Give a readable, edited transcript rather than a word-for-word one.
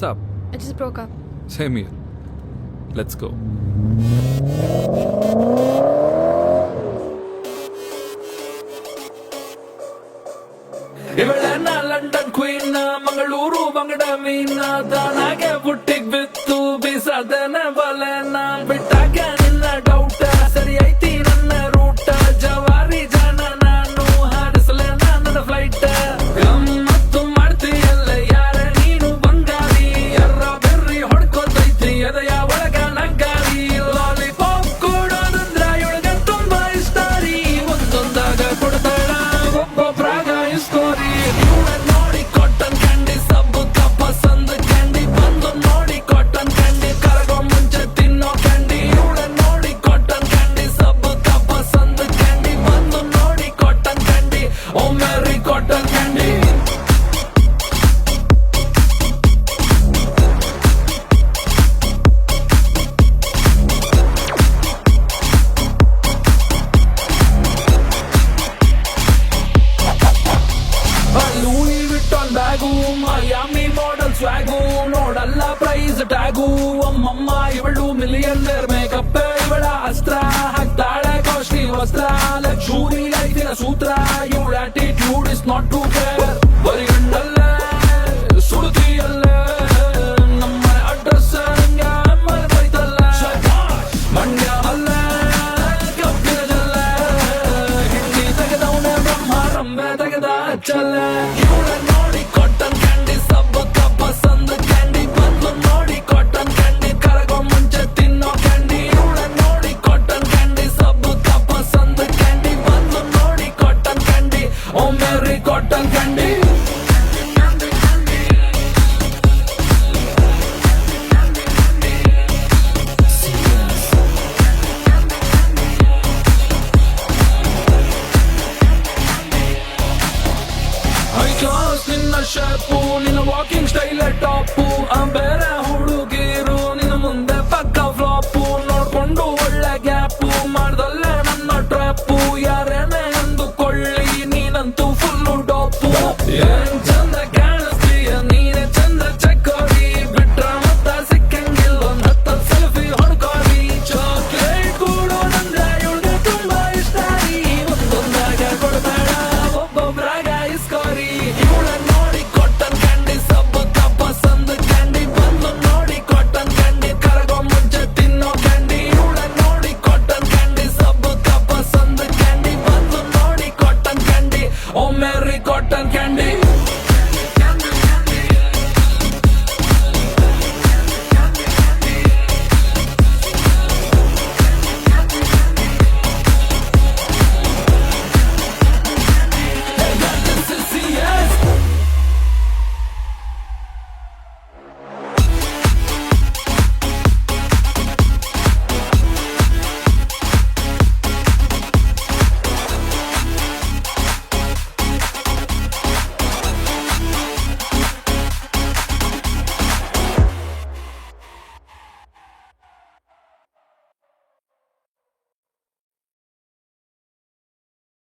What's up? I just broke up. Same here. Let's go. ಇವಳನ್ನ London queen Mangaluru ಬಂಗಡ ಮೀನ ತಾನಾಗೆ ಬುಟ್ಟಿಗ್ ಬಿತ್ತು ಬೀಸದನ ಬಲನ ಬಿಟ್ಟಾಗ ನಿನ್ನ ಡೌಟ ಸರಿ ಐತಿ ನನ್ನ ರೂಟ ಜವಾರಿ ಜನ ನಾನು ಹಾರಿಸಲ ನನ್ನ ಫ್ಲೈಟ್ ಗಮ್ಮತ್ತು ಮಾಡ್ತೀಯಲ್ಲ ಯಾರ ನೀನು ಬಂಗಾರಿ ಎರ್ರ ಬೆರ್ರಿ ಹೊಡ್ಕೋತೈತಿ ಎದೆಯ ಒಳಗ ನಗ್ಗಾರಿ ಲಾಲಿಪಾಪ್ ಕೊಡೋದಂದ್ರ ಇವಳಗ ತುಂಬಾ ಇಷ್ಟ ರೀ ಒಂದೊಂದಾಗ ಕೊಡ್ತಾಳ ಒಬ್ಬೊಬ್ರಾಗ ಇಸ್ಕೋರಿ ನೋಡಿ ಕಾಟನ್ ಕ್ಯಾಂಡಿ ಸಬ್ಬು ಪಸಂದ್ ಕ್ಯಾಂಡಿ ಬಂದು ನೋಡಿ ಕಾಟನ್ ಕ್ಯಾಂಡಿ ಕರಗೋ ಮುಂಚೆ ತಿನ್ನೋ ಕ್ಯಾಂಡಿ ಇವಳ ನೋಡಿ ಕಾಟನ್ ಕ್ಯಾಂಡಿ ಸಬ್ಬು ಪಸಂದ್ ಕ್ಯಾಂಡಿ ಬಂದು ನೋಡಿ ಕಾಟನ್ ಕ್ಯಾಂಡಿ ಓ ಮೆರಿ cotton candy Louis Vuitton bag Miami model swag ನೋಡಲ್ಲ ಪ್ರೈಸ್ ಟ್ಯಾಗು ಅಮ್ಮಮ್ಮ ಇವಳು ಮಿಲಿಯನ್ನೇರ್ ಮೇಕಪ್ ಇವಳ ಅಸ್ತ್ರ ಹಾಕ್ತಾಳೆ ಕಾಸ್ಟ್ಲಿ ವಸ್ತ್ರ ಲಕ್ಷೂರಿ ಲೈಫಿನ ಸೂತ್ರ ಇವಳ attitude is not to care ಬರಿಗಣ್ಣಲ್ಲೇ ಸುಡುತ್ತಿಯಲ್ಲೇ ನಮ್ಮ ಅಡ್ರೆಸ್ ಬೈತಲ್ಲ ಮಂಡ್ಯ ಅಲ್ಲೇ ಕಬ್ಬಿನ ಜಲ್ಲ ಹಿಂದಿ ತೆಗೆದವನೇ ಬ್ರಹ್ಮ ರಂಬೆ ತೆಗೆದ ಚಲ್ಲ ಇವಳ ನೋಡಿ ಕಾಟನ್ ಕ್ಯಾಂಡಿ ಸಬ್ಬು ಪಸಂದ್ ಕ್ಯಾಂಡಿ ಬಂದು ನೋಡಿ ಕಾಟನ್ ಕ್ಯಾಂಡಿ ಕರಗೋ ಮುಂಚೆ ತಿನ್ನೋ ಕ್ಯಾಂಡಿ ಇವಳ ನೋಡಿ ಕಾಟನ್ ಕ್ಯಾಂಡಿ ಸಬ್ಬು ಪಸಂದ್ ಕ್ಯಾಂಡಿ ಬಂದು ನೋಡಿ ಕಾಟನ್ ಕ್ಯಾಂಡಿ ಓ ಮೇರಿ ಕಾಟನ್ ಕ್ಯಾಂಡಿ ಹೈ ಕ್ಲಾಸ್ ನಿನ್ನ ಶೇಪು ನಿನ್ನ ವಾಕಿಂಗ್ ಸ್ಟೈಲ್ ಟಾಪು ಬೇರೆ